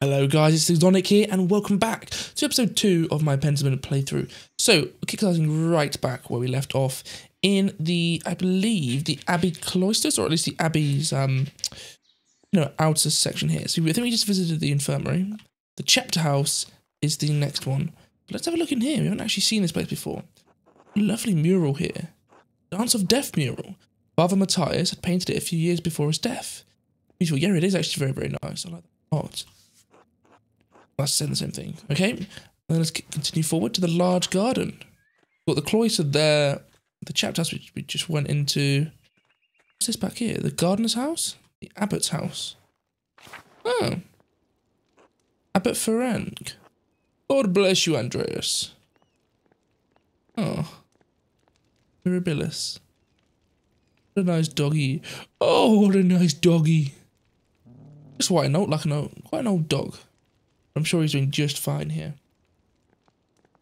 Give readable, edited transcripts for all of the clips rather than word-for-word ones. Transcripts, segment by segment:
Hello guys, it's Hazonic here and welcome back to episode 2 of my Pentiment playthrough. So, we're kickstarting right back where we left off in the, I believe, the Abbey cloisters, or at least the Abbey's, outer section here. So I think we just visited the infirmary. The chapter house is the next one. Let's have a look in here. We haven't actually seen this place before. Lovely mural here. Dance of Death mural. Father Matthias had painted it a few years before his death. Beautiful. Yeah, it is actually very, very nice. I like that a lot. That's saying the same thing. Okay, and then let's continue forward to the large garden. We've got the cloister there, the chapter house which we just went into. What's this back here? The gardener's house? The abbot's house. Oh. Abbot Ferenc. God bless you, Andreas. Oh. Mirabilis. What a nice doggy. Oh, what a nice doggy. Just quite an old dog. I'm sure he's doing just fine here.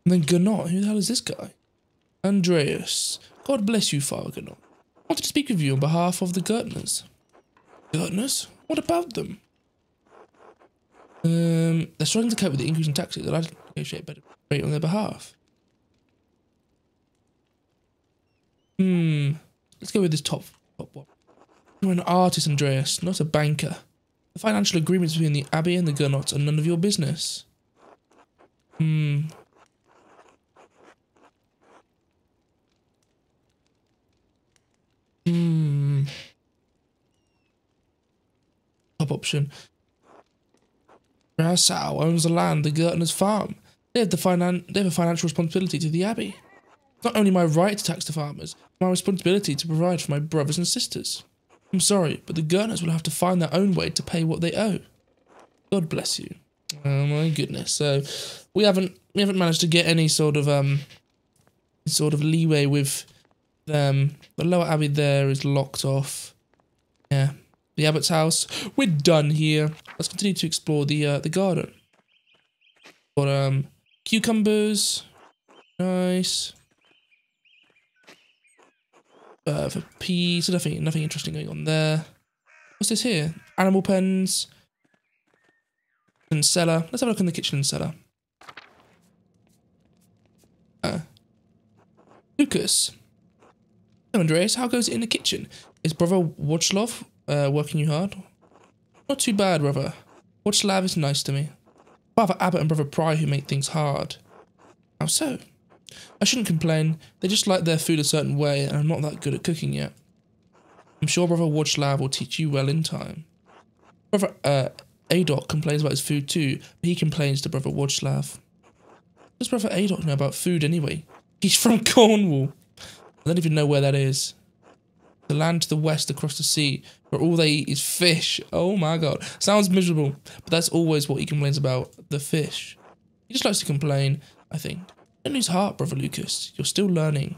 And then Gernot, who the hell is this guy? Andreas. God bless you, Father Gernot. I wanted to speak with you on behalf of the Gertners. Gertners? What about them? They're struggling to cope with the increase in taxes. I'd like to negotiate a better rate on their behalf. Let's go with this top one. You're an artist, Andreas, not a banker. The financial agreements between the Abbey and the Gernots are none of your business. Top option. Brassau owns the land, the Gertner's farm. They have a financial responsibility to the Abbey. It's not only my right to tax the farmers, it's my responsibility to provide for my brothers and sisters. I'm sorry, but the Gerners will have to find their own way to pay what they owe. God bless you. Oh my goodness. So we haven't managed to get any sort of leeway with them. The lower abbey there is locked off. Yeah. The abbot's house. We're done here. Let's continue to explore the garden. Got cucumbers. Nice. For peas, so nothing interesting going on there. What's this here? Animal pens. And cellar. Let's have a look in the kitchen and cellar. Lucas. Hello, Andreas. How goes it in the kitchen? Is Brother Waclav working you hard? Not too bad, brother. Waclav is nice to me. Father Abbot and Brother Pry who make things hard. How so? I shouldn't complain. They just like their food a certain way, and I'm not that good at cooking yet. I'm sure Brother Waclav will teach you well in time. Brother Adok complains about his food too, but he complains to Brother Waclav. What does Brother Adok know about food anyway? He's from Cornwall. I don't even know where that is. The land to the west across the sea, where all they eat is fish. Oh my god. Sounds miserable, but that's always what he complains about, the fish. He just likes to complain, I think. Don't lose heart, Brother Lucas. You're still learning.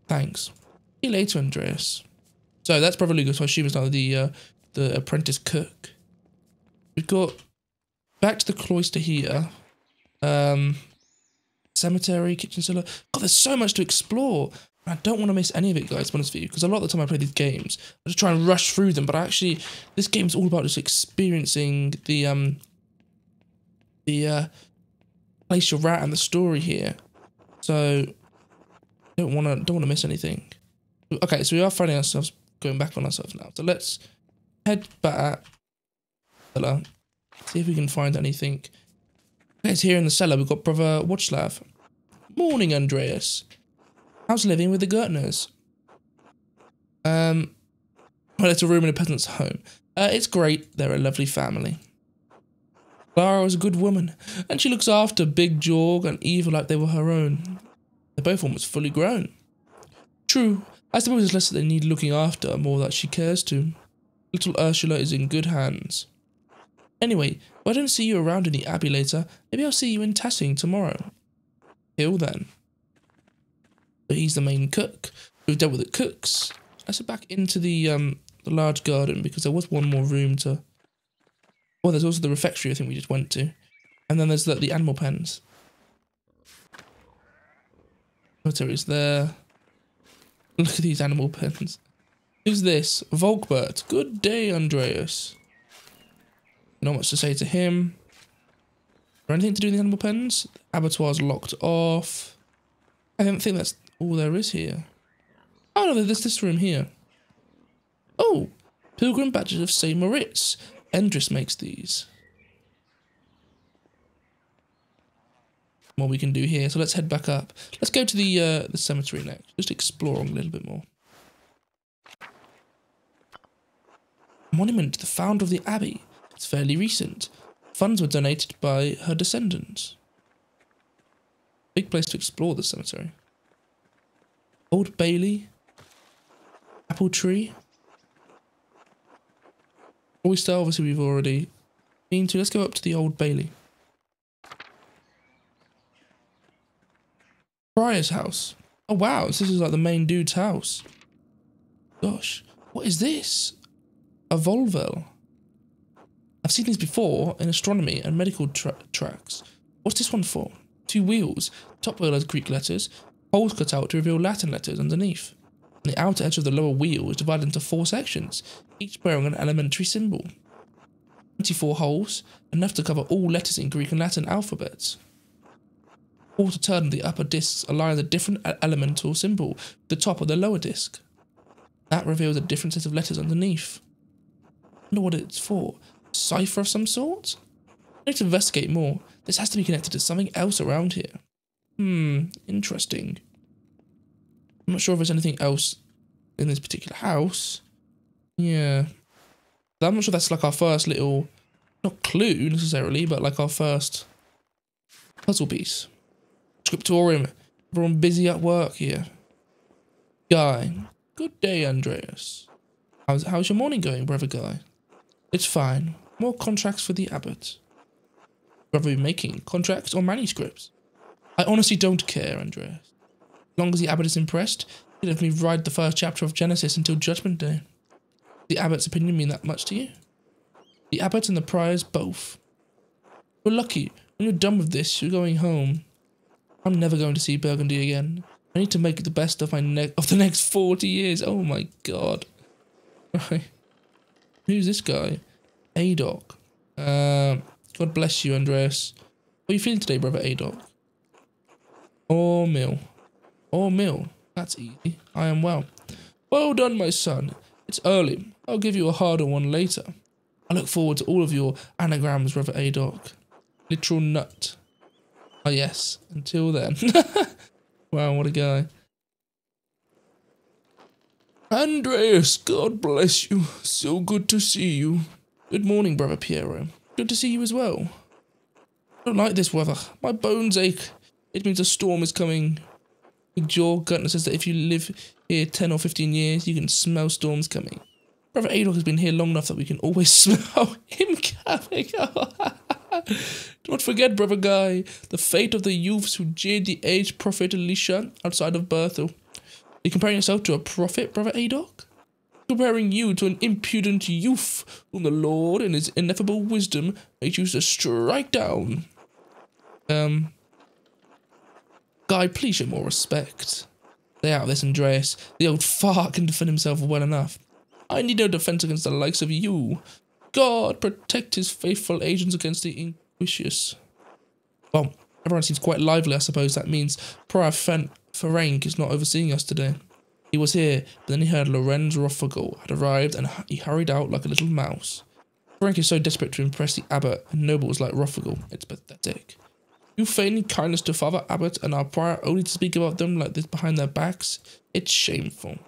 Thanks. See you later, Andreas. So that's Brother Lucas, who I assume is now the apprentice cook. We've got back to the cloister here. Cemetery, kitchen cellar. God, there's so much to explore. I don't want to miss any of it, guys, to be honest with you, because a lot of the time I play these games, I just try and rush through them, but actually, this game's all about just experiencing the place you're at and the story here. So, don't want to miss anything. Okay, so we are finding ourselves going back on ourselves now. So let's head back. Cellar. See if we can find anything. Okay, it's here in the cellar. We've got Brother Waclav. Morning, Andreas. How's living with the Gertners? Well, it's a room in a peasant's home. It's great. They're a lovely family. Clara is a good woman, and she looks after Big Jorg and Eva like they were her own. They're both almost fully grown. True, I suppose it's less that they need looking after, more that she cares to. Little Ursula is in good hands. Anyway, if I don't see you around in the Abbey later, maybe I'll see you in Tassing tomorrow. Till then. So he's the main cook. We've dealt with the cooks. Let's head back into the large garden, because there was one more room to... Well, there's also the refectory I think we just went to. And then there's the animal pens. Cemetery's there. Look at these animal pens. Who's this? Volkbert. Good day, Andreas. Not much to say to him. there anything to do in the animal pens? Abattoir's locked off. I don't think that's all there is here. Oh no, there's this room here. Oh, pilgrim badges of St. Moritz. Endris makes these. What we can do here, so let's head back up. Let's go to the cemetery next, just exploring a little bit more. Monument to the founder of the abbey. It's fairly recent. Funds were donated by her descendants. Big place to explore the cemetery. Old Bailey. Apple tree. Oyster, obviously we've already been to. Let's go up to the Old Bailey. Friar's house. Oh wow, this is like the main dude's house. Gosh, what is this? A Volvel. I've seen these before in astronomy and medical tracks. What's this one for? 2 wheels. Top wheel has Greek letters. Holes cut out to reveal Latin letters underneath. And the outer edge of the lower wheel is divided into 4 sections, each bearing an elementary symbol. 24 holes, enough to cover all letters in Greek and Latin alphabets. 4 to turn the upper discs align the different elemental symbol with the top of the lower disc. That reveals a different set of letters underneath. I wonder what it's for. A cipher of some sort? I need to investigate more. This has to be connected to something else around here. Interesting. I'm not sure if there's anything else in this particular house. Yeah. I'm not sure that's like our first little, not clue necessarily, but like our first puzzle piece. Scriptorium. Everyone busy at work here. Guy. Good day, Andreas. How's your morning going, brother Guy? It's fine. More contracts for the abbot. Brother, are we making contracts or manuscripts? I honestly don't care, Andreas. As long as the abbot is impressed, he'll let me write the first chapter of Genesis until Judgment Day. Does the abbot's opinion mean that much to you? The abbot and the priors both. You're lucky. When you're done with this, you're going home. I'm never going to see Burgundy again. I need to make the best of the next 40 years. Oh my god. Right. Who's this guy? Adoc. God bless you, Andreas. How are you feeling today, brother Adoc? Or mill. Or mill. That's easy. I am well. Well done, my son. It's early. I'll give you a harder one later. I look forward to all of your anagrams, brother Adoc. Literal nut. Oh yes, until then. Wow, what a guy. Andreas, God bless you. So good to see you. Good morning, brother Piero. Good to see you as well. I don't like this weather. My bones ache. It means a storm is coming. Big Jaw Guntner says that if you live here 10 or 15 years, you can smell storms coming. Brother Adoc has been here long enough that we can always smell him coming. Do not forget, brother Guy, the fate of the youths who jeered the aged prophet Elisha outside of Berthel. Are you comparing yourself to a prophet, brother Adoc? Comparing you to an impudent youth whom the Lord, in his ineffable wisdom, may choose to strike down. Guy, please show more respect. Stay out of this, Andreas. The old fart can defend himself well enough. I need no defense against the likes of you. God protect his faithful agents against the inquisious. Well, everyone seems quite lively, I suppose. That means Prior Ferenc is not overseeing us today. He was here, but then he heard Lorenz Rothfugle had arrived and he hurried out like a little mouse. Ferenc is so desperate to impress the abbot and nobles like Rothfugle. It's pathetic. You feigning kindness to Father Abbot and our prior only to speak about them like this behind their backs? It's shameful.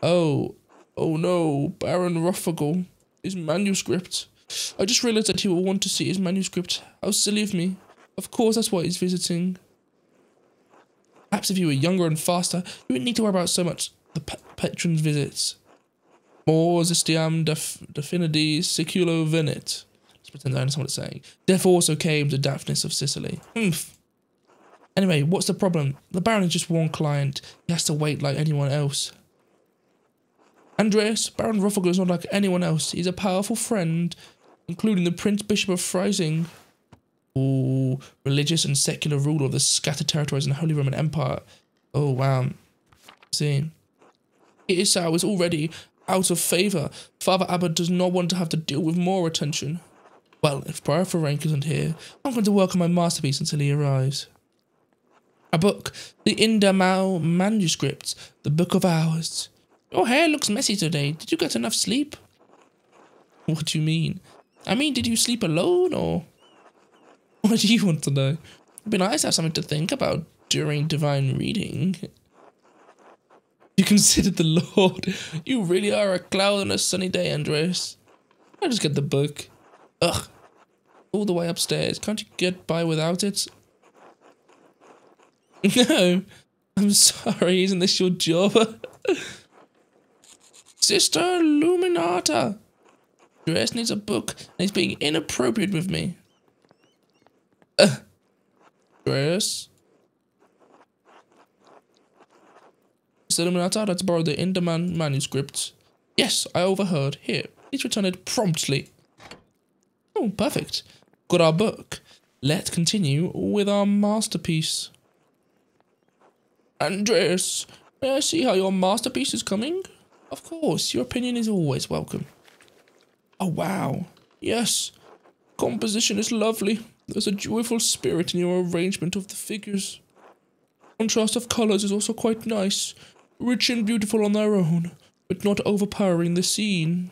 Oh no, Baron Rothfugle. His manuscript. I just realized that he will want to see his manuscript. How silly of me. Of course, that's why he's visiting. Perhaps if you were younger and faster, you wouldn't need to worry about so much the patron's visits. Mors estiam definidis seculo venit. Let's pretend I understand what it's saying. Death also came to Daphnis of Sicily. Anyway, what's the problem? The Baron is just one client. He has to wait like anyone else. Andreas, Baron Rothfugle is not like anyone else. He's a powerful friend, including the Prince Bishop of Freising. Ooh, religious and secular ruler of the scattered territories in the Holy Roman Empire. Oh, wow. See. Isao is already out of favour. Father Abbot does not want to have to deal with more attention. Well, if Prior Frank isn't here, I'm going to work on my masterpiece until he arrives. A book, the Indamau manuscript, the Book of Hours. Your hair looks messy today. Did you get enough sleep? What do you mean? I mean, did you sleep alone, or... What do you want to know? It'd be nice to have something to think about during divine reading. You considered the Lord. You really are a cloud on a sunny day, Andreas. I'll just get the book. Ugh. All the way upstairs. Can't you get by without it? No. I'm sorry, isn't this your job? Sister Luminata. Andreas needs a book and he's being inappropriate with me. Andreas? Sister Luminata, I'd like to borrow the Enderman manuscript. Yes, I overheard. Here, please return it promptly. Oh, perfect. Got our book. Let's continue with our masterpiece. Andreas, may I see how your masterpiece is coming? Of course, your opinion is always welcome. Oh, wow. Yes, composition is lovely. There's a joyful spirit in your arrangement of the figures. Contrast of colours is also quite nice. Rich and beautiful on their own, but not overpowering the scene.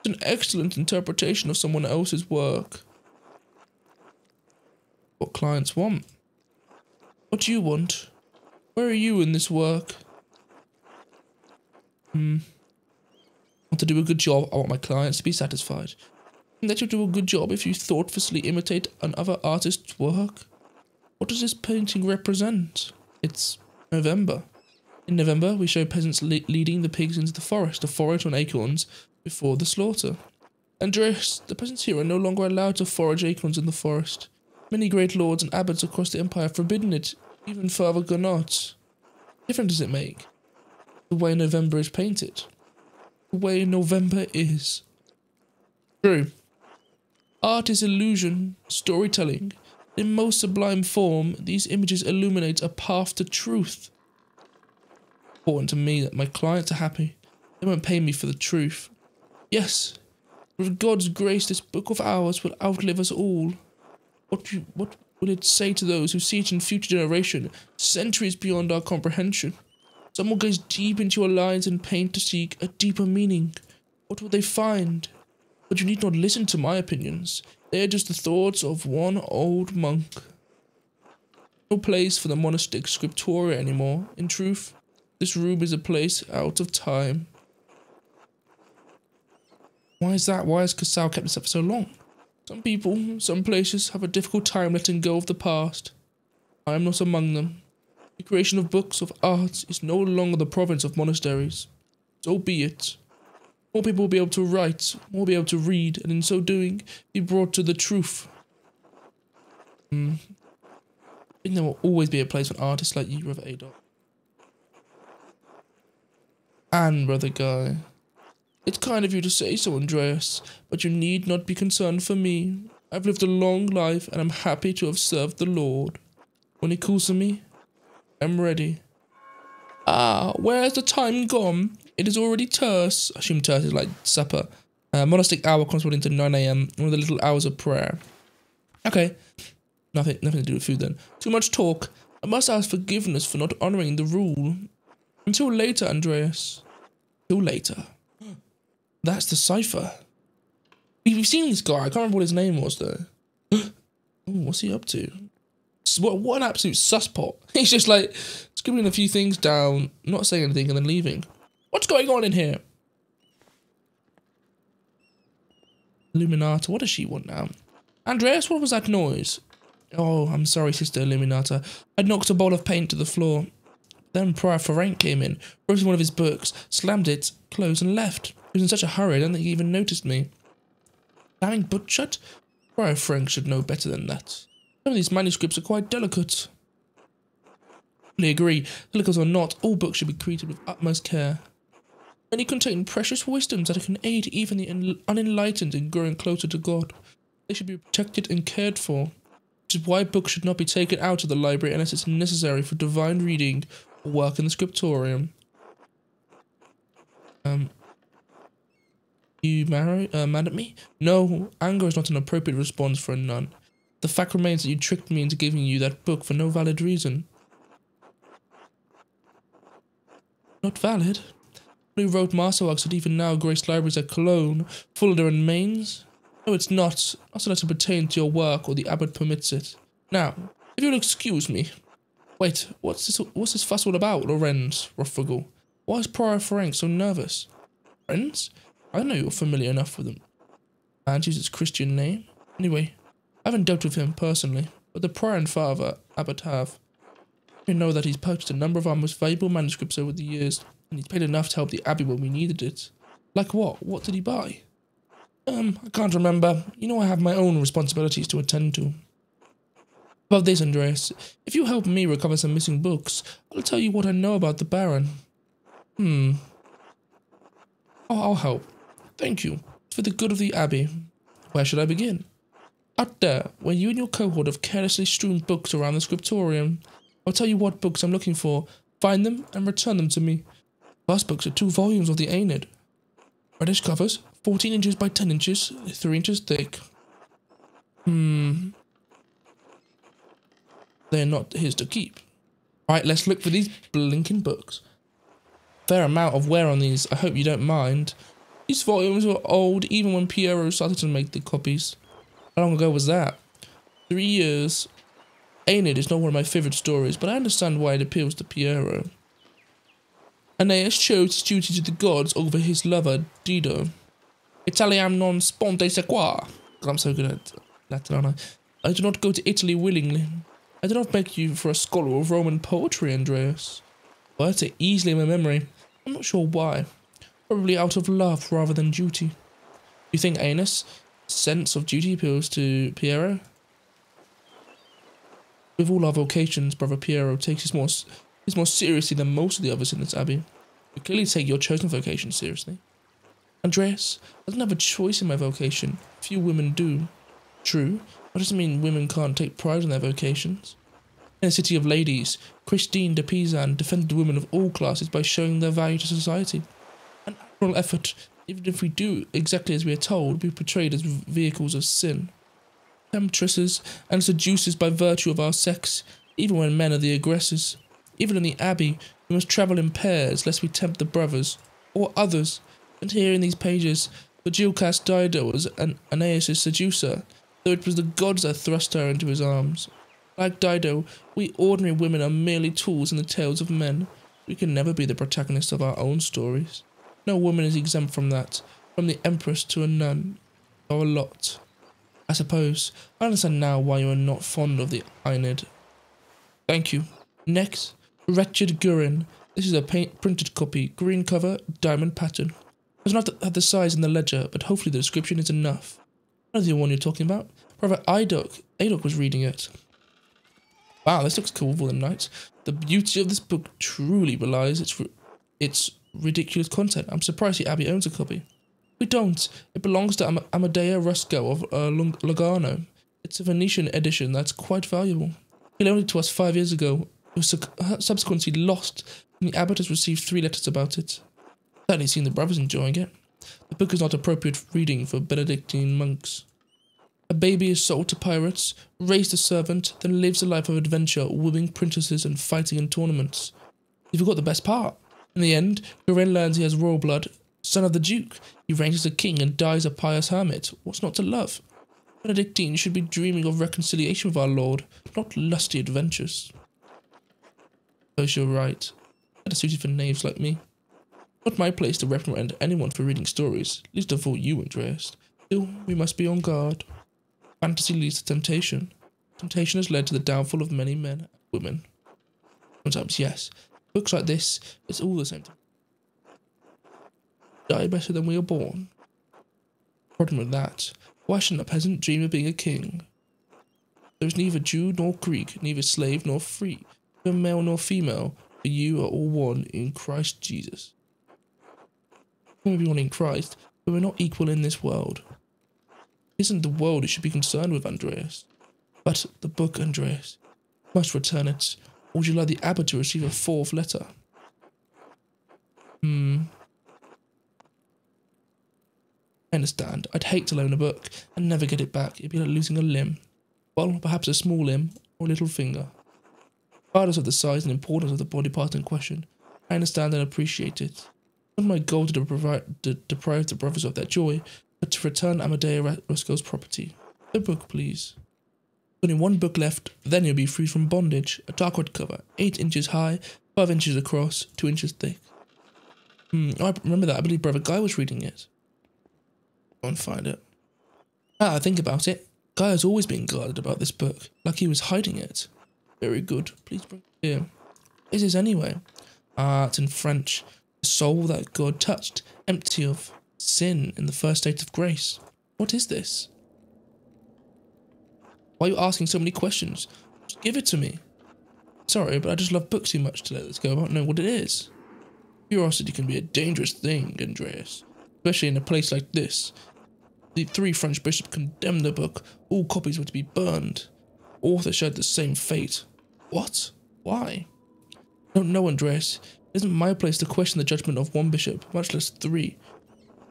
It's an excellent interpretation of someone else's work. What clients want. What do you want? Where are you in this work? Want to do a good job. I want my clients to be satisfied. And that you'll do a good job if you thoughtfully imitate another artist's work. What does this painting represent? It's November. In November, we show peasants leading the pigs into the forest to forage on acorns before the slaughter. Andreas, the peasants here are no longer allowed to forage acorns in the forest. Many great lords and abbots across the empire have forbidden it. Even Father Gonot. What difference does it make? The way November is painted. The way November is. True. Art is illusion, storytelling. In most sublime form, these images illuminate a path to truth. It's important to me that my clients are happy. They won't pay me for the truth. Yes, with God's grace, this book of ours will outlive us all. What will it say to those who see it in future generation, centuries beyond our comprehension? Some will gaze deep into your lines and paint to seek a deeper meaning. What will they find? But you need not listen to my opinions. They are just the thoughts of one old monk. No place for the monastic scriptoria anymore. In truth, this room is a place out of time. Why is that? Why has Kasau kept this up for so long? Some people, some places have a difficult time letting go of the past. I am not among them. The creation of books of art is no longer the province of monasteries. So be it. More people will be able to write, more will be able to read, and in so doing, be brought to the truth. I think there will always be a place for artists like you, Brother Adolf. And Brother Guy. It's kind of you to say so, Andreas, but you need not be concerned for me. I've lived a long life, and I'm happy to have served the Lord. When he calls for me, I'm ready. Ah, where's the time gone? It is already terse. I assume terse is like supper. Monastic hour corresponding to 9 AM, one of the little hours of prayer. Okay. Nothing to do with food then. Too much talk. I must ask forgiveness for not honouring the rule. Until later, Andreas. Until later. That's the cipher. We've seen this guy. I can't remember what his name was though. Oh, what's he up to? What an absolute susspot. He's just like scribbling a few things down, not saying anything, and then leaving. What's going on in here? Illuminata, what does she want now? Andreas, what was that noise? Oh, I'm sorry, Sister Illuminata. I knocked a bowl of paint to the floor. Then Prior Ferenc came in, broke one of his books, slammed it, closed, and left. He was in such a hurry, I don't think he even noticed me. Slamming book shut? Prior Ferenc should know better than that. Some of these manuscripts are quite delicate. I agree. Delicate or not, all books should be treated with utmost care. Many contain precious wisdoms that can aid even the unenlightened in growing closer to God. They should be protected and cared for, which is why books should not be taken out of the library unless it's necessary for divine reading or work in the scriptorium. You mad at me? No, anger is not an appropriate response for a nun. The fact remains that you tricked me into giving you that book for no valid reason. Not valid? Who wrote masterworks that even now grace libraries at Cologne, Fulda and Mainz? No, it's not. Not unless it pertains to your work or the abbot permits it. Now, if you'll excuse me. Wait, what's this fuss all about, Lorenz, Rothfugel? Why is Prior Frank so nervous? Friends? I know you're familiar enough with him. And use his Christian name. Anyway, I haven't dealt with him personally, but the prior and father, Abbot, have. You know that he's purchased a number of our most valuable manuscripts over the years, and he's paid enough to help the Abbey when we needed it. Like what? What did he buy? I can't remember. You know I have my own responsibilities to attend to. About this, Andreas, if you help me recover some missing books, I'll tell you what I know about the Baron. Oh, I'll help. Thank you. It's for the good of the Abbey. Where should I begin? Out there, where you and your cohort have carelessly strewn books around the scriptorium. I'll tell you what books I'm looking for, find them, and return them to me. First books are 2 volumes of the Aeneid. Reddish covers, 14 inches by 10 inches, 3 inches thick. They're not his to keep. Right, let's look for these blinking books. Fair amount of wear on these, I hope you don't mind. These volumes were old even when Piero started to make the copies. How long ago was that? 3 years. Aeneid is not one of my favourite stories, but I understand why it appeals to Piero. Aeneas chose his duty to the gods over his lover, Dido. Italiam non sponte sequa. I'm so good at Latin, aren't I? I do not go to Italy willingly. I do not beg you for a scholar of Roman poetry, Andreas. Words are easily in my memory. I'm not sure why. Probably out of love rather than duty. You think Aeneas' sense of duty appeals to Piero? With all our vocations, Brother Piero takes his more seriously than most of the others in this abbey. You clearly take your chosen vocation seriously. Andreas, I don't have a choice in my vocation. Few women do. True, that doesn't mean women can't take pride in their vocations. In a city of ladies, Christine de Pisan defended women of all classes by showing their value to society. An admirable effort, even if we do exactly as we are told, be portrayed as vehicles of sin. Temptresses and seducers by virtue of our sex, even when men are the aggressors. Even in the abbey, we must travel in pairs, lest we tempt the brothers, or others. And here in these pages, the jewel-cast Dido was Aeneas' seducer, though it was the gods that thrust her into his arms. Like Dido, we ordinary women are merely tools in the tales of men. We can never be the protagonists of our own stories. No woman is exempt from that, from the empress to a nun, or a lot. I suppose I understand now why you are not fond of the Aeneid. Thank you. Next, Wretched Gurin. This is a printed copy, green cover, diamond pattern. It does not have the size in the ledger, but hopefully the description is enough. I know the one you're talking about. Brother Adoc was reading it. Wow, this looks cool with all the knights. The beauty of this book truly belies its ridiculous content. I'm surprised the Abbey owns a copy. We don't. It belongs to Amadeo Rusco of Lugano. It's a Venetian edition that's quite valuable. He loaned it to us 5 years ago. It was subsequently lost, and the abbot has received 3 letters about it. Certainly seen the brothers enjoying it. The book is not appropriate reading for Benedictine monks. A baby is sold to pirates, raised a servant, then lives a life of adventure, wooing princesses and fighting in tournaments. You forgot the best part. In the end, Gurin learns he has royal blood, son of the duke. He reigns as a king and dies a pious hermit. What's not to love? Benedictine should be dreaming of reconciliation with our Lord, not lusty adventures. Suppose you're right. That is suited for knaves like me. Not my place to reprimand anyone for reading stories, least of all you, Andreas. Still, we must be on guard. Fantasy leads to temptation. Temptation has led to the downfall of many men and women. Sometimes, yes. Books like this, it's all the same. Die better than we are born. Problem with that. Why shouldn't a peasant dream of being a king? There is neither Jew nor Greek, neither slave nor free, neither male nor female, for you are all one in Christ Jesus. We may be one in Christ, but we're not equal in this world. It isn't the world you should be concerned with, Andreas. But the book, Andreas. You must return it, or would you like the abbot to receive a 4th letter? I understand. I'd hate to loan a book and never get it back. It'd be like losing a limb. Well, perhaps a small limb or a little finger. Regardless of the size and importance of the body part in question, I understand and appreciate it. It's not my goal to deprive the brothers of their joy, but to return Amadeo Roscoe's property. The book, please. Only one book left, then you'll be free from bondage. A dark wood cover, 8 inches high, 5 inches across, 2 inches thick. I remember that. I believe Brother Guy was reading it. Go and find it. I think about it. Guy has always been guarded about this book, like he was hiding it. Very good. Please bring it here. What is this anyway? It's in French. The soul that God touched, empty of sin in the first state of grace. What is this? Why are you asking so many questions? Just give it to me. Sorry, but I just love books too much to let this go. I don't know what it is. Curiosity can be a dangerous thing, Andreas. Especially in a place like this. The 3 French bishops condemned the book. All copies were to be burned. Author shared the same fate. What? Why? I don't know, Andreas. It isn't my place to question the judgment of one bishop, much less 3.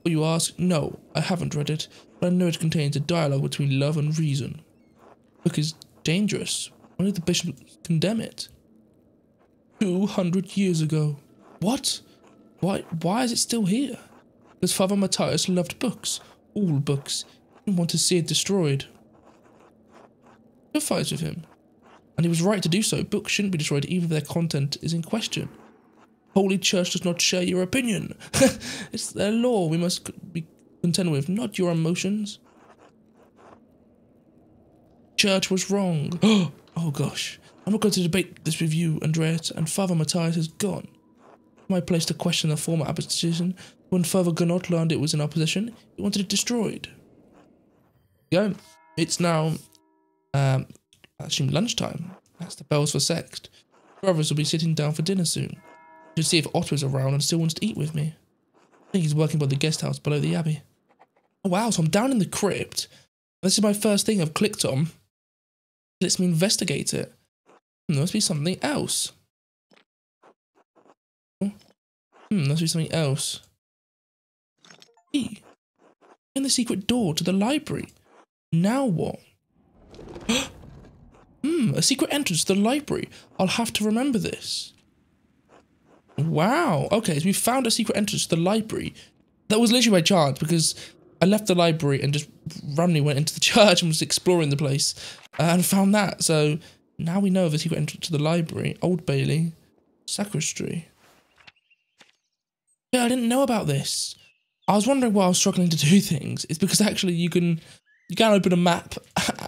Will you ask? No, I haven't read it, but I know it contains a dialogue between love and reason. The book is dangerous. Why did the bishop condemn it? 200 years ago. What? Why is it still here? Because Father Matthias loved books. All books. He didn't want to see it destroyed. You fight with him. And he was right to do so. Books shouldn't be destroyed even if their content is in question. Holy Church does not share your opinion. It's their law we must be content with, not your emotions. Church was wrong. Oh gosh. I'm not going to debate this with you, Andreas, and Father Matthias is gone. My place to question the former abbot's decision. When Father Gunot learned it was in opposition, he wanted it destroyed. Yeah, it's now, I assume lunchtime. That's the bells for sext. Brothers will be sitting down for dinner soon. I should see if Otto's around and still wants to eat with me. I think he's working by the guest house below the abbey. Oh wow, so I'm down in the crypt. This is my first thing I've clicked on. It lets me investigate it. There must be something else. There must be something else. Key. In the secret door to the library. Now what? A secret entrance to the library. I'll have to remember this. Wow. Okay, so we found a secret entrance to the library. That was literally by chance because I left the library and just randomly went into the church and was exploring the place and found that. So now we know of a secret entrance to the library. Old Bailey. Sacristy. Yeah, I didn't know about this. I was wondering why I was struggling to do things. It's because actually you can open a map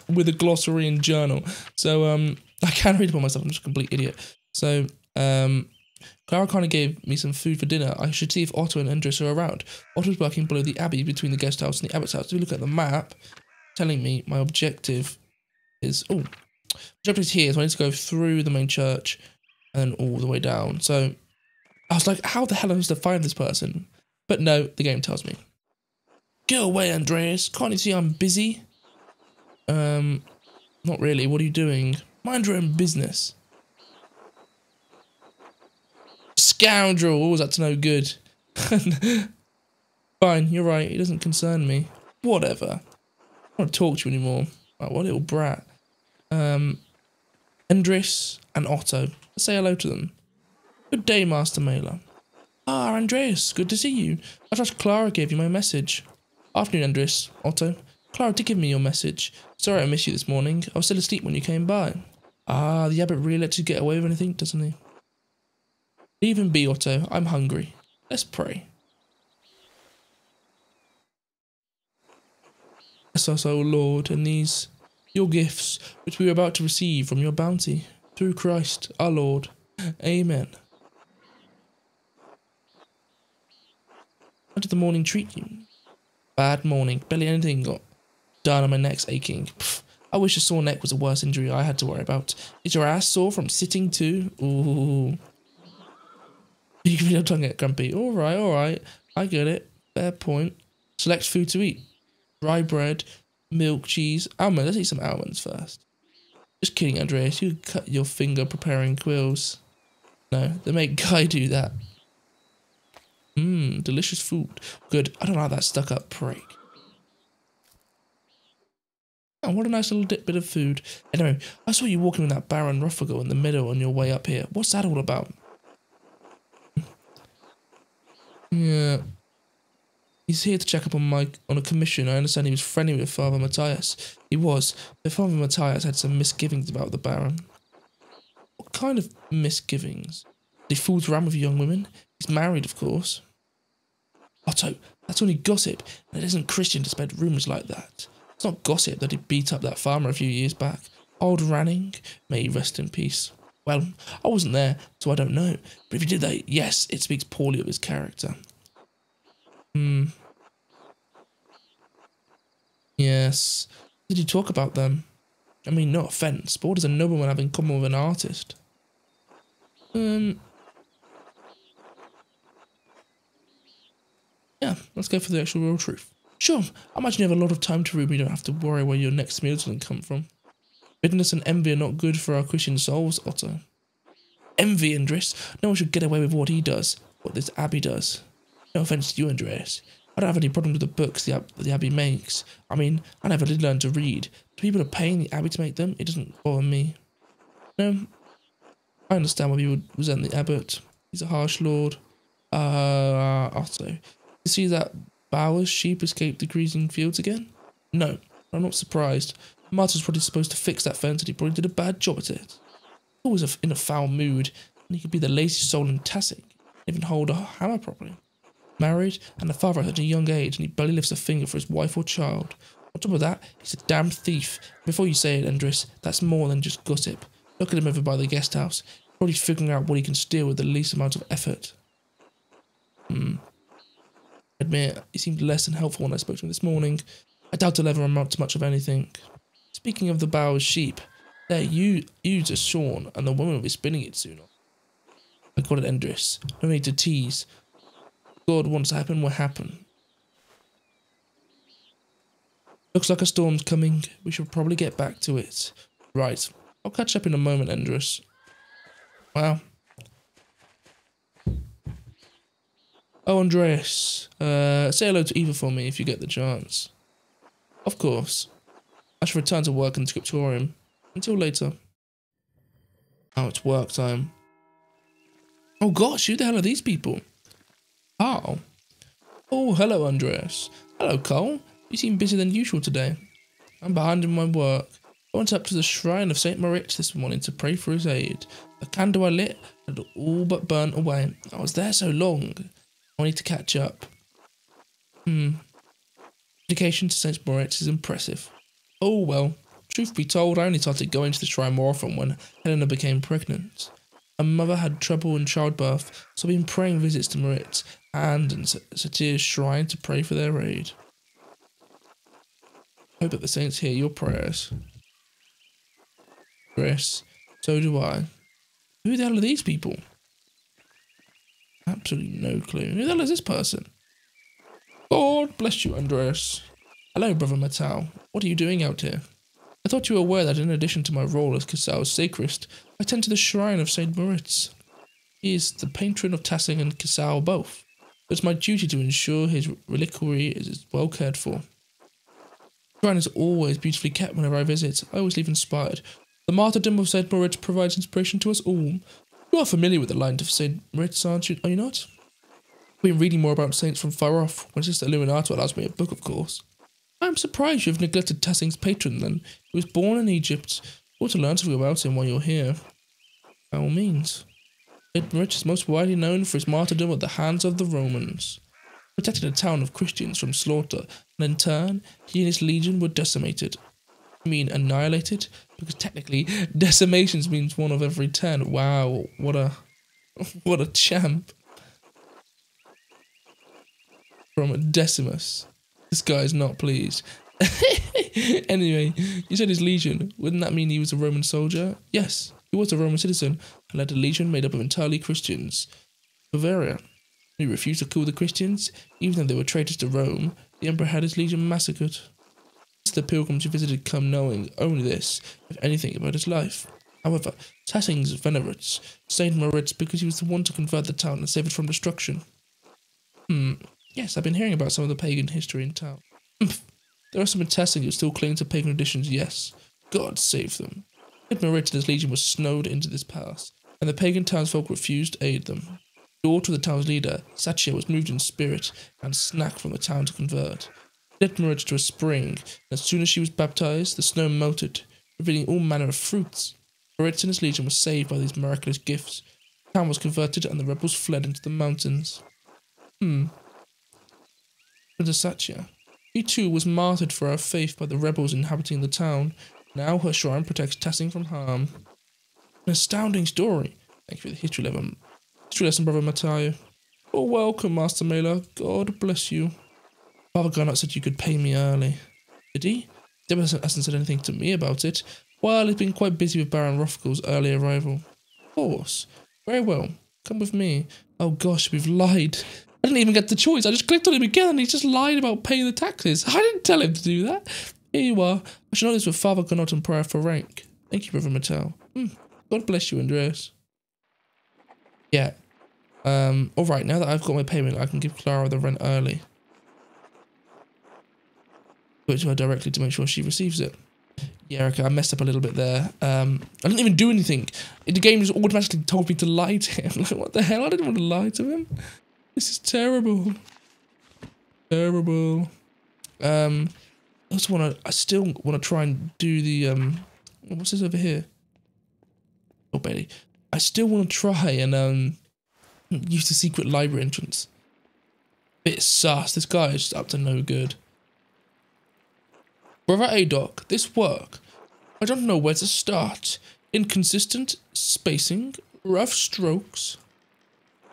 with a glossary and journal. So I can read it by myself. I'm just a complete idiot. So Clara kind of gave me some food for dinner. I should see if Otto and Andres are around. Otto's working below the abbey between the guest house and the abbot's house. If we look at the map, telling me my objective is objective is here. So I need to go through the main church and then all the way down. So I was like, how the hell am I supposed to find this person? But no, the game tells me. Go away, Andreas. Can't you see I'm busy? Not really. What are you doing? Mind your own business. Scoundrel. Oh, that's no good. Fine, you're right. It doesn't concern me. Whatever. I don't want to talk to you anymore. Oh, what a little brat. Andres and Otto. Let's say hello to them. Good day, Master Mailer. Ah, Andreas, good to see you. I thought Clara gave you my message. Afternoon, Andres. Otto. Clara did give me your message. Sorry I missed you this morning. I was still asleep when you came by. Ah, the abbot really lets you get away with anything, doesn't he? Leave him be, Otto. I'm hungry. Let's pray. Bless us, O Lord, and these, your gifts, which we are about to receive from your bounty, through Christ our Lord. Amen. How did the morning treat you? Bad morning. Barely anything got done and my neck's aching. Pff, I wish a sore neck was the worst injury I had to worry about. Is your ass sore from sitting too? Ooh. You can feel your tongue get grumpy. Alright. I get it. Fair point. Select food to eat. Dry bread, milk, cheese, almonds. Let's eat some almonds first. Just kidding, Andreas. You cut your finger preparing quills. No, they make Guy do that. Delicious food. Good. I don't like that stuck up prick. Oh, what a nice little bit of food. Anyway, I saw you walking with that Baron Ruffago in the meadow on your way up here. What's that all about? Yeah. He's here to check up on Mike on a commission. I understand he was friendly with Father Matthias. He was, but Father Matthias had some misgivings about the Baron. What kind of misgivings? He fools around with young women. He's married, of course. Otto, that's only gossip, and it isn't Christian to spread rumours like that. It's not gossip that he beat up that farmer a few years back. Old Ranning, may he rest in peace. Well, I wasn't there, so I don't know. But if he did that, yes, it speaks poorly of his character. Yes. Did you talk about them? I mean, no offence, but what does a nobleman have in common with an artist? Yeah, let's go for the actual real truth. Sure, I imagine you have a lot of time to read, but you don't have to worry where your next meal's going to come from. Bitterness and envy are not good for our Christian souls, Otto. Envy, Andres. No one should get away with what he does, what this abbey does. No offence to you, Andreas. I don't have any problem with the books the abbey makes. I mean, I never did learn to read. If people are paying the abbey to make them, it doesn't bother me. No, I understand why you would resent the abbot. He's a harsh lord. Otto. You see that Bauer's sheep escaped the grazing fields again? No, I'm not surprised. Martin's probably supposed to fix that fence and he probably did a bad job at it. Always in a foul mood, and he could be the laziest soul in Tassing. Even hold a hammer properly. Married, and a father at such a young age, and he barely lifts a finger for his wife or child. On top of that, he's a damned thief. Before you say it, Andres, that's more than just gossip. Look at him over by the guest house. Probably figuring out what he can steal with the least amount of effort. Admit, he seemed less than helpful when I spoke to him this morning. I doubt he'll ever amount to much of anything. Speaking of the Bowers sheep, there you are Sean, and the woman will be spinning it soon. I got it, Andres. No need to tease. God wants to happen will happen. Looks like a storm's coming. We should probably get back to it. Right. I'll catch up in a moment, Andres. Wow. Oh, Andreas. Say hello to Eva for me if you get the chance. Of course. I should return to work in the scriptorium. Until later. Oh, it's work time. Oh gosh, who the hell are these people? Oh. Oh, hello, Andreas. Hello, Cole. You seem busier than usual today. I'm behind in my work. I went up to the shrine of St. Moritz this morning to pray for his aid. The candle I lit had all but burnt away. I was there so long. I need to catch up. Dedication to St. Moritz is impressive. Oh well. Truth be told, I only started going to the shrine more often when Helena became pregnant. Her mother had trouble in childbirth, so I've been praying visits to Moritz and Satir's shrine to pray for their aid. I hope that the saints hear your prayers. Chris, so do I. Who the hell are these people? Absolutely no clue. Who the hell is this person? God bless you, Andreas. Hello, Brother Mattel. What are you doing out here? I thought you were aware that in addition to my role as Cassal's sacrist, I tend to the shrine of St. Moritz. He is the patron of Tassing and Cassal both. It's my duty to ensure his reliquary is well cared for. The shrine is always beautifully kept whenever I visit. I always leave inspired. The martyrdom of St. Moritz provides inspiration to us all. You are familiar with the line of St. Moritz, aren't you? Are you not? I've been reading more about saints from far off. When Sister Illuminato allows me a book, of course. I am surprised you have neglected Tassing's patron, then. He was born in Egypt. You ought to learn something about him while you're here. By all means. St. Moritz is most widely known for his martyrdom at the hands of the Romans. He protected a town of Christians from slaughter, and in turn, he and his legion were decimated. I mean annihilated? Because technically, decimations means 1 of every 10. Wow, what a champ. From Decimus. This guy's not pleased. Anyway, you said his legion. Wouldn't that mean he was a Roman soldier? Yes, he was a Roman citizen and led a legion made up of entirely Christians. Bavaria. He refused to kill the Christians, even though they were traitors to Rome. The emperor had his legion massacred. The pilgrims who visited come knowing only this, if anything, about his life. However, Tassing's venerates St. Moritz because he was the one to convert the town and save it from destruction. Yes, I've been hearing about some of the pagan history in town. There are some in Tessin who still cling to pagan traditions, yes. God save them. Pentiment and his legion were snowed into this pass, and the pagan townsfolk refused to aid them. The daughter of the town's leader, Satya, was moved in spirit and snacked from the town to convert. Pentiment to a spring, and as soon as she was baptized, the snow melted, revealing all manner of fruits. Moritz and his legion were saved by these miraculous gifts. The town was converted, and the rebels fled into the mountains. Princess Satya. She too was martyred for her faith by the rebels inhabiting the town. Now her shrine protects Tessin from harm. An astounding story. Thank you for the history lesson, Brother Matteo. Oh, welcome, Master Mailer. God bless you. Father Garnot said you could pay me early. Did he? Deb hasn't said anything to me about it. Well, he's been quite busy with Baron Rothgel's early arrival. Of course. Very well. Come with me. Oh gosh, we've lied. I didn't even get the choice. I just clicked on him again and he just lied about paying the taxes. I didn't tell him to do that. Here you are. I should know this with Father Garnot and Prior for rank. Thank you, Brother Mattel. God bless you, Andreas. Yeah. Alright, now that I've got my payment, I can give Clara the rent early. Go to her directly to make sure she receives it. Yeah, okay, I messed up a little bit there. I didn't even do anything. The game just automatically told me to lie to him. Like, what the hell? I didn't want to lie to him. This is terrible. Terrible. I still want to try and do the, what's this over here? Oh, Bailey. I still want to try and, use the secret library entrance. Bit sus. This guy is just up to no good. Brother Adoc, this work. I don't know where to start. Inconsistent spacing, rough strokes.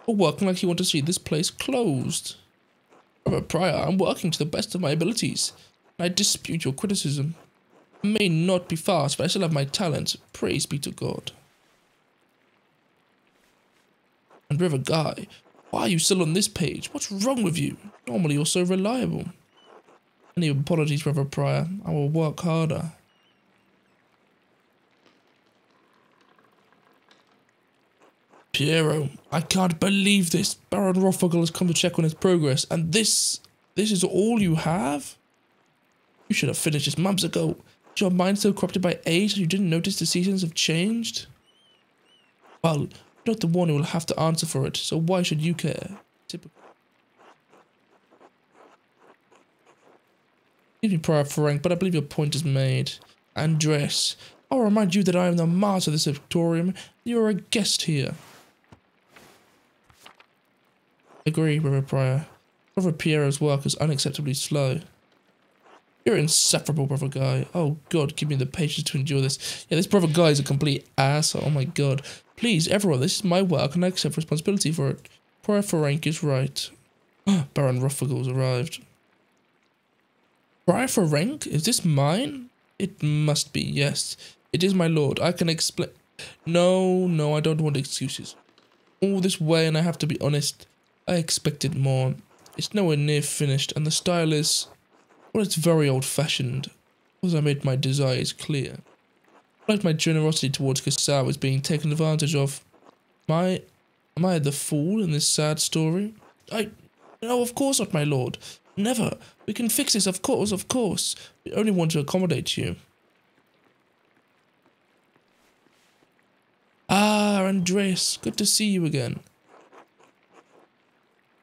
Or working like you want to see this place closed. Brother Prior, I'm working to the best of my abilities. I dispute your criticism. I may not be fast, but I still have my talent. Praise be to God. And River Guy, why are you still on this page? What's wrong with you? Normally you're so reliable. Any apologies, Brother Prior. I will work harder. Piero, I can't believe this. Baron Rothgel's has come to check on his progress, and this is all you have? You should have finished this months ago. Is your mind so corrupted by age that you didn't notice the seasons have changed? Well, you're not the one who will have to answer for it, so why should you care? Typical. Excuse me, Prior Frank, but I believe your point is made. Andres, I'll remind you that I am the master of this auditorium. You are a guest here. Agree, Brother Prior. Brother Piero's work is unacceptably slow. You're insufferable, Brother Guy. Oh God, give me the patience to endure this. Yeah, this Brother Guy is a complete asshole. Oh my God. Please, everyone, this is my work and I accept responsibility for it. Prior Frank is right. Baron Rothgel's arrived. Prior Frank? Is this mine? It must be, yes. It is, my lord. I can explain. No, I don't want excuses. All this way, and I have to be honest, I expected more. It's nowhere near finished, and the style is, well, it's very old-fashioned. As I made my desires clear. Like my generosity towards Cassau is being taken advantage of. Am I the fool in this sad story? No, of course not, my lord. Never. We can fix this, of course. We only want to accommodate you. Ah, Andreas, good to see you again.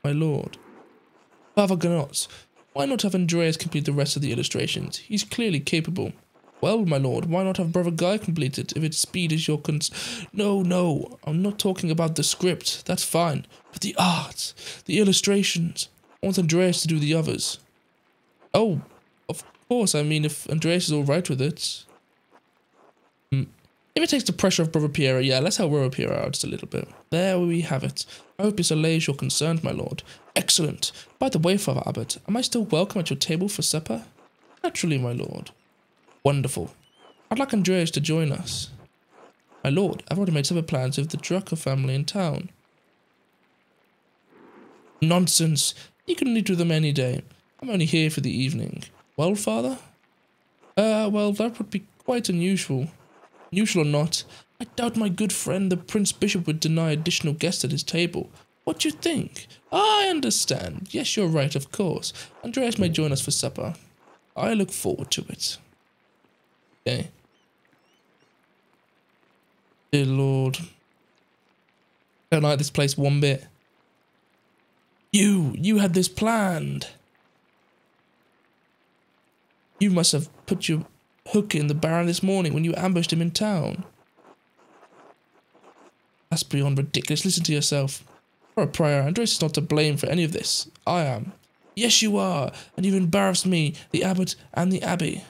My lord. Father Garnot, why not have Andreas complete the rest of the illustrations? He's clearly capable. Well, my lord, why not have Brother Guy complete it, if its speed is your No, I'm not talking about the script, that's fine. But the art, the illustrations. I want Andreas to do the others. Oh, of course, I mean, if Andreas is alright with it. If it takes the pressure off Brother Piero, yeah, let's help Brother Piero out just a little bit. There we have it. I hope this allays your concern, my lord. Excellent. By the way, Father Abbot, am I still welcome at your table for supper? Naturally, my lord. Wonderful. I'd like Andreas to join us. My lord, I've already made supper plans with the Drucker family in town. Nonsense. You can eat with them any day. I'm only here for the evening. Well, father? Well, that would be quite unusual. Unusual or not, I doubt my good friend the Prince Bishop would deny additional guests at his table. What do you think? I understand. Yes, you're right, of course. Andreas may join us for supper. I look forward to it. Okay. Dear Lord. I don't like this place one bit. You had this planned. You must have put your hook in the Baron this morning when you ambushed him in town. That's beyond ridiculous. Listen to yourself. You're a prior. Andres is not to blame for any of this. I am. Yes, you are. And you've embarrassed me, the abbot, and the abbey.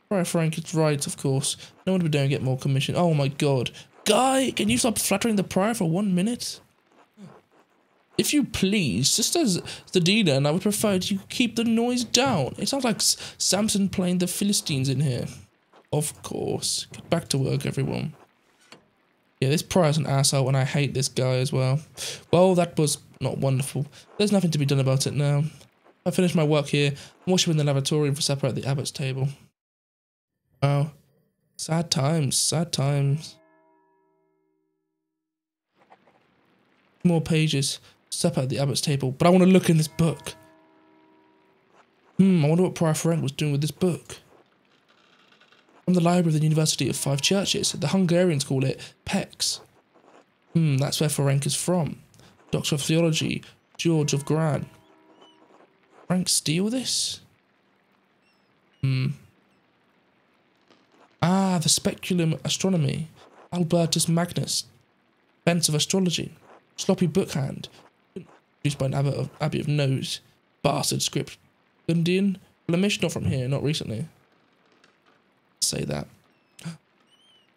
Prior Frank is right, of course. No one would be doing get more commission. Oh my god. Guy, can you stop flattering the prior for 1 minute? If you please, just as the dealer, and I would prefer you keep the noise down. It sounds like Samson playing the Philistines in here. Of course. Get back to work, everyone. Yeah, this prior's an asshole, and I hate this guy as well. Well, that was not wonderful. There's nothing to be done about it now. I finished my work here. I'm washing in the lavatory for supper at the abbot's table. Oh, sad times, sad times. More pages. Supper at the abbot's table, but I want to look in this book. I wonder what Prior Frank was doing with this book. From the library of the University of Five Churches, the Hungarians call it PEX. That's where Ferenc is from. Doctor of Theology, George of Gran. Frank steal this? Ah, the Speculum Astronomy. Albertus Magnus. Fence of Astrology. Sloppy Bookhand. Produced by an Abbey of Nose. Bastard script. Gundian. Flemish, not from here, not recently. Say that.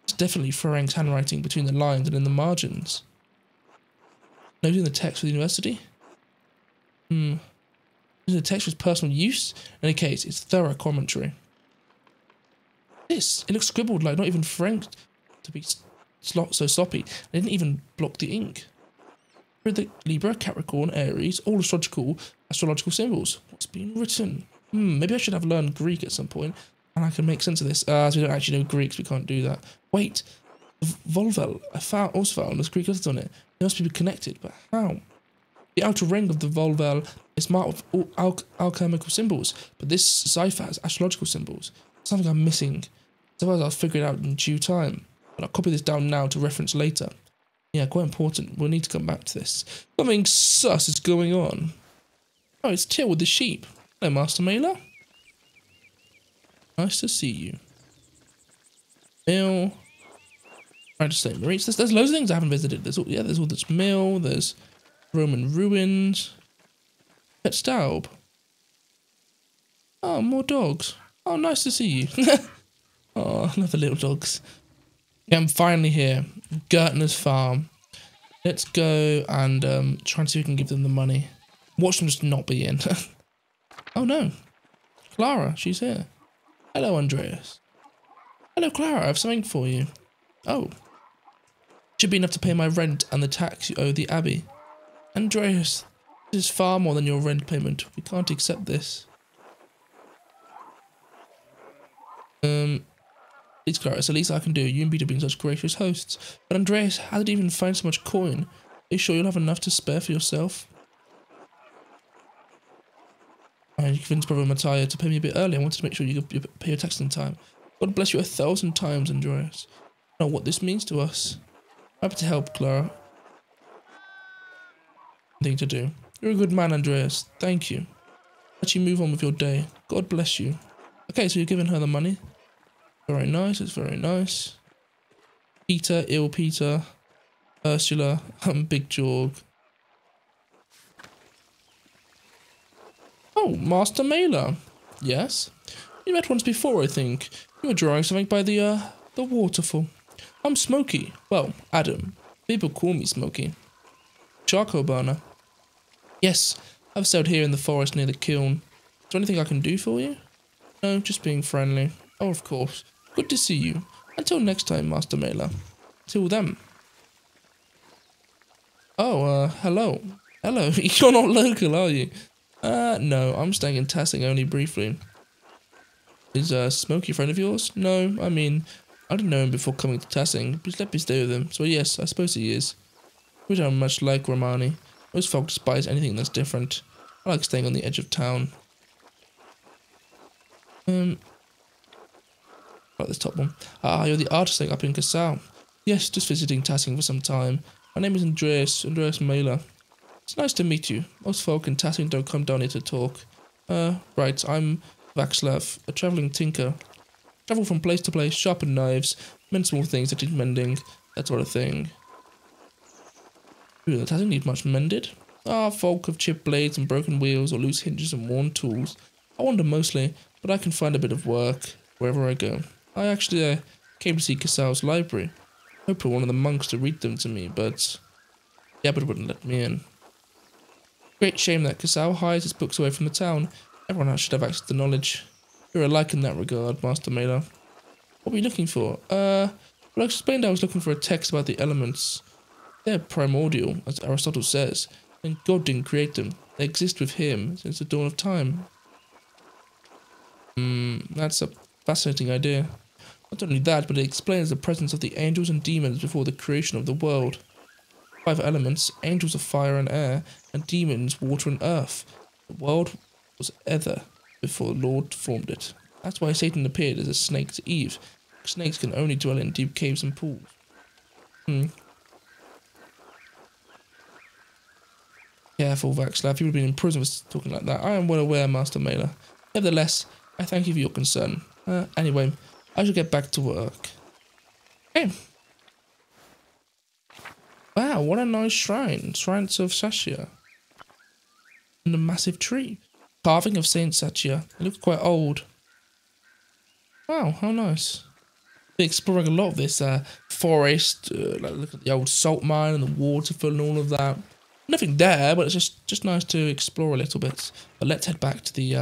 It's definitely Ferenc's handwriting between the lines and in the margins. Noting the text for the university? Is the text for personal use? In any case, it's thorough commentary. It looks scribbled like not even Ferenc to be so sloppy. They didn't even block the ink. The Libra, Capricorn, Aries, all astrological symbols. What's being written? Maybe I should have learned Greek at some point, and I can make sense of this. As we don't actually know Greek, so we can't do that. Wait, Volvel. I also found there's Greek letters on it. They must be connected, but how? The outer ring of the Volvel is marked with all alchemical symbols, but this cipher has astrological symbols. Something I'm missing. Otherwise, I'll figure it out in due time. But I'll copy this down now to reference later. Yeah, quite important. We'll need to come back to this. Something sus is going on. Oh, it's Till with the sheep. Hello, Master Mailer. Nice to see you. Mill. Trying to stay Maurice. There's loads of things I haven't visited. There's all this mill. There's Roman ruins. Pet Staub. Oh, more dogs. Oh, nice to see you. Oh, another little dogs. Yeah, I'm finally here. Gertner's farm. Let's go and try and see if we can give them the money. Watch them just not be in. Oh no. Clara, she's here. Hello, Andreas. Hello, Clara, I have something for you. Oh. Should be enough to pay my rent and the tax you owe the abbey. Andreas, this is far more than your rent payment. We can't accept this. It's Clara, it's the least I can do. You and Peter being such gracious hosts. But Andreas, how did you even find so much coin? Are you sure you'll have enough to spare for yourself? I convinced Brother Matthias to pay me a bit early. I wanted to make sure you pay your tax in time. God bless you 1,000 times, Andreas. I know what this means to us. I'm happy to help, Clara. Thing to do. You're a good man, Andreas. Thank you. Let you move on with your day. God bless you. Okay, so you're giving her the money. Very nice, it's very nice. Peter, ill Peter, Ursula, Big Jorg. Oh, Master Mailer. Yes? You met once before, I think. You were drawing something by the waterfall. I'm Smokey. Well, Adam. People call me Smokey. Charcoal burner. Yes, I've settled here in the forest near the kiln. Is there anything I can do for you? No, just being friendly. Oh, of course. Good to see you. Until next time, Master Mailer. Till then. Oh, hello. Hello. You're not local, are you? No, I'm staying in Tassing only briefly. Is, Smokey a friend of yours? No, I mean, I didn't know him before coming to Tassing. Please let me stay with him. So yes, I suppose he is. We don't much like Romani. Most folk despise anything that's different. I like staying on the edge of town. Like this top one. Ah, you're the artist up in Casal. Yes, just visiting Tassing for some time. My name is Andreas Mailer. It's nice to meet you. Most folk in Tassing don't come down here to talk. Right, I'm Vaxlav, a travelling tinker. Travel from place to place, sharpen knives, mend small things that need mending, that sort of thing. Ooh, that doesn't need much mended. Ah, folk have chipped blades and broken wheels or loose hinges and worn tools. I wander mostly, but I can find a bit of work wherever I go. I actually came to see Casal's library. Hoped for one of the monks to read them to me, but the abbot wouldn't let me in. Great shame that Casal hides his books away from the town. Everyone else should have access to knowledge. You're alike in that regard, Master Mailer. What were you looking for? Well, I explained I was looking for a text about the elements. They're primordial, as Aristotle says, and God didn't create them. They exist with him since the dawn of time. That's a fascinating idea. Not only that, but it explains the presence of the angels and demons before the creation of the world. 5 elements, angels of fire and air, and demons water and earth. The world was ether before the Lord formed it. That's why Satan appeared as a snake to Eve. Snakes can only dwell in deep caves and pools. Careful, Vaxlav. You've been in prison for talking like that. I am well aware, Master Mailer. Nevertheless, I thank you for your concern. Anyway, I shall get back to work. Okay. Wow, what a nice shrine. Shrines of Satya. And a massive tree. Carving of Saint Satya. It looks quite old. Wow, how nice. We're exploring a lot of this forest. Like look at the old salt mine and the waterfall and all of that. Nothing there, but it's just nice to explore a little bit. But let's head back to the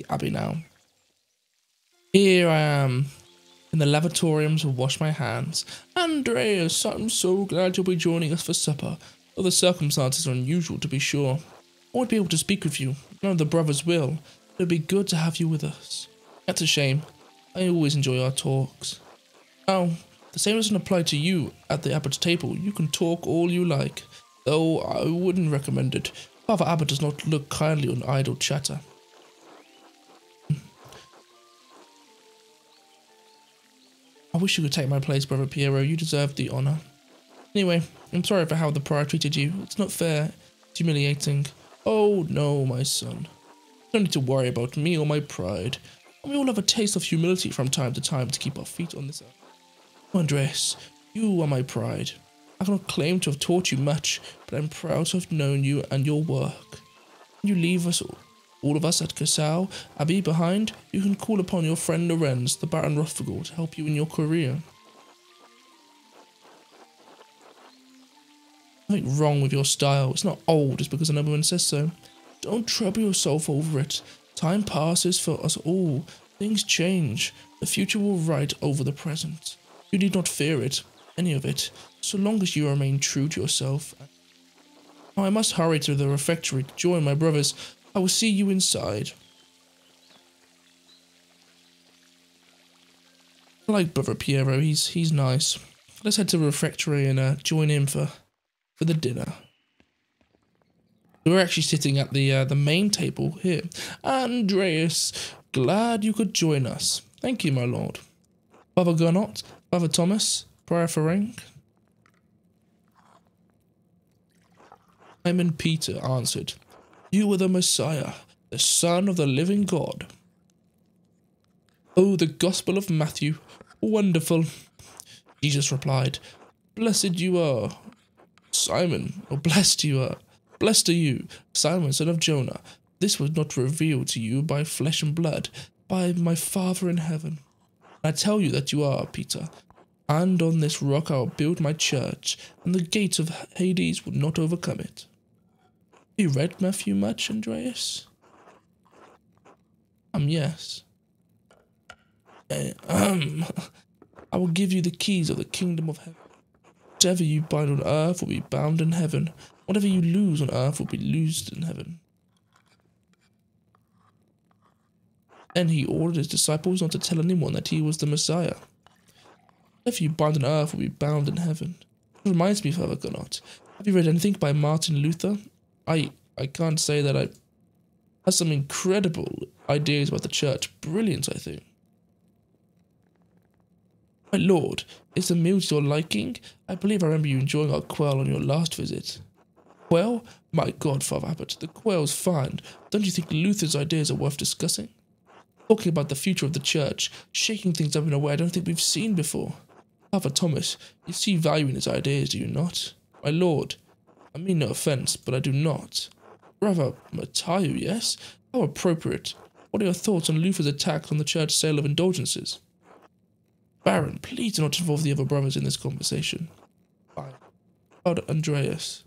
abbey now. Here I am in the lavatorium to wash my hands. Andreas, I'm so glad you'll be joining us for supper. Though the circumstances are unusual, to be sure. I won't be able to speak with you. None of the brothers will. It'll be good to have you with us. That's a shame. I always enjoy our talks. Now, the same doesn't apply to you at the abbot's table. You can talk all you like, though I wouldn't recommend it. Father Abbot does not look kindly on idle chatter. I wish you could take my place, Brother Piero. You deserve the honour. Anyway, I'm sorry for how the prior treated you. It's not fair. It's humiliating. Oh no, my son. You don't need to worry about me or my pride. And we all have a taste of humility from time to keep our feet on this earth. Oh, Andres, you are my pride. I cannot claim to have taught you much, but I'm proud to have known you and your work. When you leave us all of us at Casal Abbey behind, you can call upon your friend Lorenz, the Baron Rothfagel, to help you in your career. Nothing wrong with your style. It's not old just because a nobleman says so. Don't trouble yourself over it. Time passes for us all. Things change. The future will write over the present. You need not fear it, any of it, so long as you remain true to yourself. Now I must hurry to the refectory to join my brothers. I will see you inside. I like Brother Piero. He's nice. Let's head to the refectory and join him for the dinner. We're actually sitting at the main table here. Andreas, glad you could join us. Thank you, my lord. Father Gernot, Father Thomas, Prior Ferenc. Simon Peter answered, You are the Messiah, the Son of the living God. Oh, the Gospel of Matthew, wonderful. Jesus replied, Blessed you are, Simon, or blessed you are. Blessed are you, Simon, son of Jonah. This was not revealed to you by flesh and blood, by my Father in heaven. I tell you that you are, Peter, and on this rock I will build my church, and the gates of Hades will not overcome it. Have you read Matthew much, Andreas? Yes. I will give you the keys of the kingdom of heaven. Whatever you bind on earth will be bound in heaven. Whatever you lose on earth will be loosed in heaven. Then he ordered his disciples not to tell anyone that he was the Messiah. Whatever you bind on earth will be bound in heaven. It reminds me, Father Gernot, have you read anything by Martin Luther? I can't say that Has some incredible ideas about the church. Brilliant, I think. My lord, is the meal to your liking? I believe I remember you enjoying our quail on your last visit. Quail? My God, Father Abbot, the quail's fine. Don't you think Luther's ideas are worth discussing? Talking about the future of the church, shaking things up in a way I don't think we've seen before. Father Thomas, you see value in his ideas, do you not? My lord, I mean no offence, but I do not. Brother Matteo, yes? How appropriate. What are your thoughts on Luther's attack on the church sale of indulgences? Baron, please do not involve the other brothers in this conversation. Fine. Father Andreas.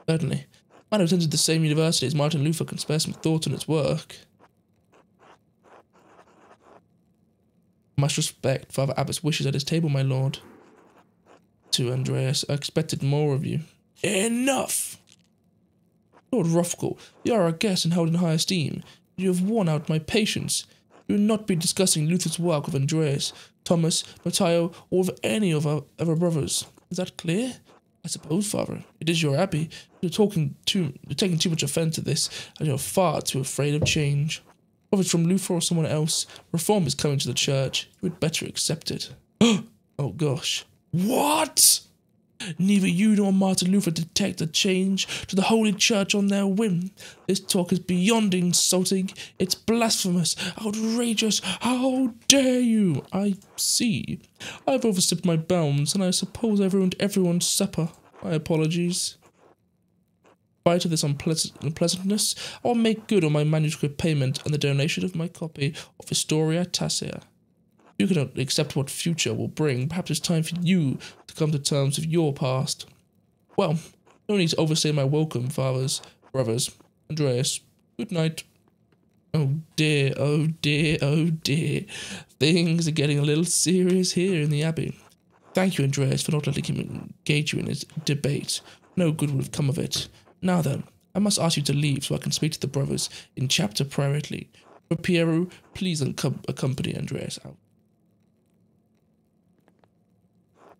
Certainly. Man who attended the same university as Martin Luther can spare some thought on its work. Much respect, Father Abbot's wishes at his table, my lord. To Andreas, I expected more of you. Enough! Lord Rothgall, you are our guest and held in high esteem. You have worn out my patience. We will not be discussing Luther's work with Andreas, Thomas, Matteo, or with any of our other brothers. Is that clear? I suppose, Father. It is your abbey. You're taking too much offence to this, and you're far too afraid of change. Whether it's from Luther or someone else, reform is coming to the church. You had better accept it. Oh gosh. What? Neither you nor Martin Luther detect a change to the Holy Church on their whim. This talk is beyond insulting. It's blasphemous, outrageous. How dare you? I see. I've overstepped my bounds, and I suppose I've ruined everyone's supper. My apologies. In spite of this unpleasantness, I will make good on my manuscript payment and the donation of my copy of Historia Tassea. You cannot accept what future will bring. Perhaps it's time for you to come to terms with your past. Well, no need to overstay my welcome, fathers, brothers. Andreas, good night. Oh dear, oh dear, oh dear. Things are getting a little serious here in the Abbey. Thank you, Andreas, for not letting him engage you in his debate. No good would have come of it. Now then, I must ask you to leave so I can speak to the brothers in chapter privately. Piero, please accompany Andreas out.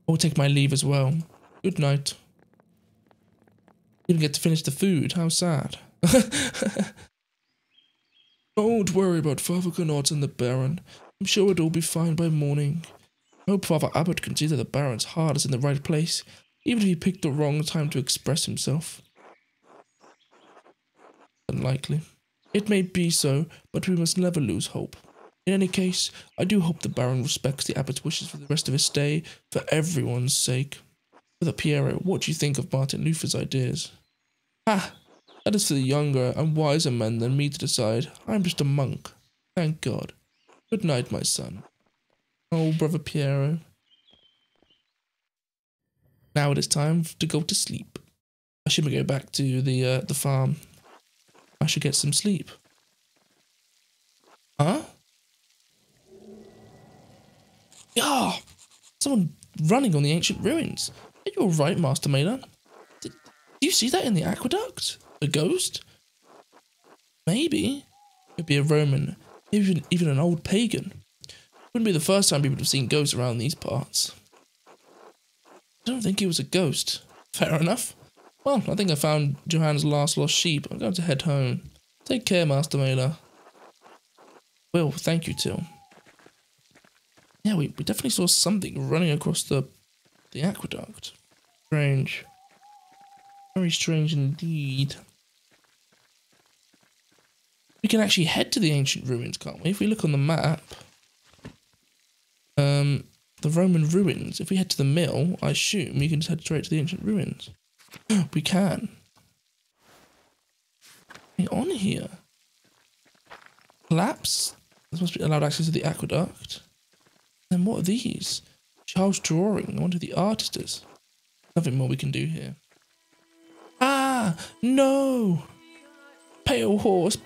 I'll take my leave as well. Good night. Didn't get to finish the food. How sad. Don't worry about Father Connaught and the Baron. I'm sure it'll be fine by morning. I hope Father Abbot can see that the Baron's heart is in the right place, even if he picked the wrong time to express himself. Unlikely. It may be so, but we must never lose hope. In any case, I do hope the Baron respects the Abbot's wishes for the rest of his stay, for everyone's sake. Brother Piero, what do you think of Martin Luther's ideas? Ah, that is for the younger and wiser men than me to decide. I'm just a monk. Thank God. Good night, my son. Oh, Brother Piero. Now it is time to go to sleep. I should go back to the farm. I should get some sleep. Huh? Ah! Someone running on the ancient ruins. Are you alright, Master Malan? Did you see that in the aqueduct? A ghost? Maybe. Could be a Roman. Maybe even an old pagan. Wouldn't be the first time people have seen ghosts around these parts. I don't think he was a ghost. Fair enough. Well, I think I found Johan's last lost sheep. I'm going to head home. Take care, Master Mailer. Well, thank you, Till. Yeah, we definitely saw something running across the aqueduct. Strange. Very strange indeed. We can actually head to the ancient ruins, can't we? If we look on the map. The Roman ruins. If we head to the mill, I assume we can just head straight to the ancient ruins. We can. What's on here? Collapse? This must be allowed access to the aqueduct. Then what are these? Charles drawing. I wonder who the artist is. Nothing more we can do here. Ah! No! Pale horse,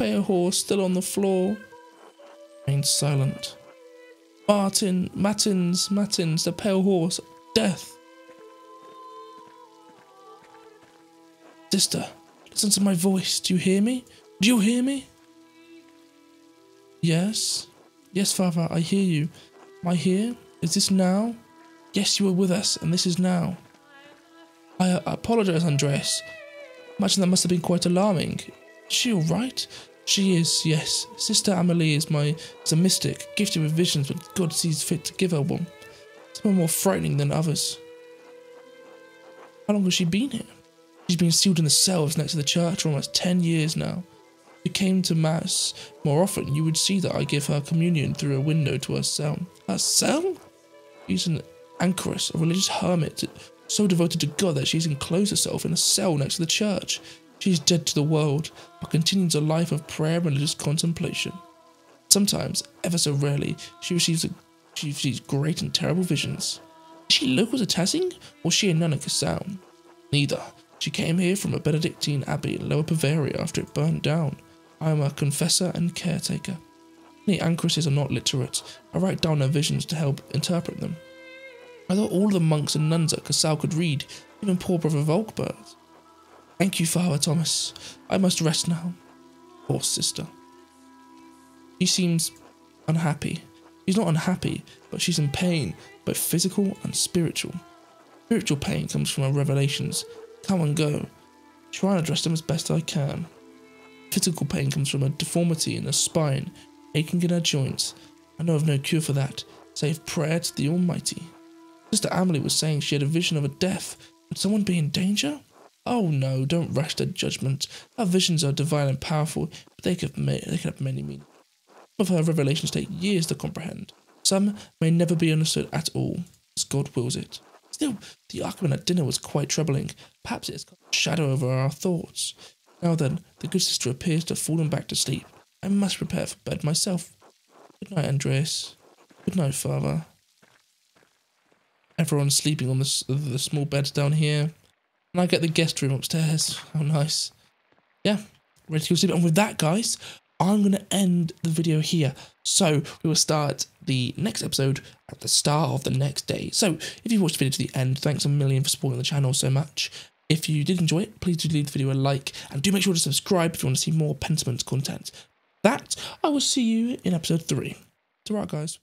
still on the floor. Remain silent. Matins, the pale horse. Death. Sister, listen to my voice. Do you hear me? Do you hear me? Yes. Yes, Father, I hear you. Am I here? Is this now? Yes, you are with us, and this is now. I apologize, Andreas. Imagine that must have been quite alarming. Is she alright? She is, yes. Sister Amelie is a mystic, gifted with visions, but God sees fit to give her one. Some are more frightening than others. How long has she been here? She's been sealed in the cells next to the church for almost 10 years now. If you came to Mass more often, you would see that I give her communion through a window to her cell. Her cell? She's an anchoress, a religious hermit, so devoted to God that she's enclosed herself in a cell next to the church. She's dead to the world, but continues a life of prayer and religious contemplation. Sometimes, ever so rarely, she receives great and terrible visions. Is she local to Tassing, or is she a nun in Cassel? Neither. She came here from a Benedictine abbey in Lower Bavaria after it burned down. I am a confessor and caretaker. Many anchoresses are not literate. I write down their visions to help interpret them. I thought all the monks and nuns at Cassel could read, even poor Brother Volkbert. Thank you, Father Thomas. I must rest now. Poor sister. She seems unhappy. She's not unhappy, but she's in pain, both physical and spiritual. Spiritual pain comes from her revelations. Come and go. Try and address them as best I can. Physical pain comes from a deformity in her spine, aching in her joints. I know of no cure for that, save prayer to the Almighty. Sister Amelie was saying she had a vision of a death. Would someone be in danger? Oh no, don't rush to judgment. Her visions are divine and powerful, but they could have many meanings. Some of her revelations take years to comprehend. Some may never be understood at all, as God wills it. Still, the argument at dinner was quite troubling. Perhaps it has cast a shadow over our thoughts. Now then, the good sister appears to have fallen back to sleep. I must prepare for bed myself. Good night, Andreas. Good night, Father. Everyone's sleeping on the small beds down here. And I get the guest room upstairs. How nice. Yeah, ready to go sleep. And with that, guys, I'm going to end the video here. So we will start the next episode at the start of the next day. So if you watched the video to the end, thanks a million for supporting the channel so much. If you did enjoy it, please do leave the video a like. And do make sure to subscribe if you want to see more Pentiment content. That, I will see you in episode 3. It's alright, guys.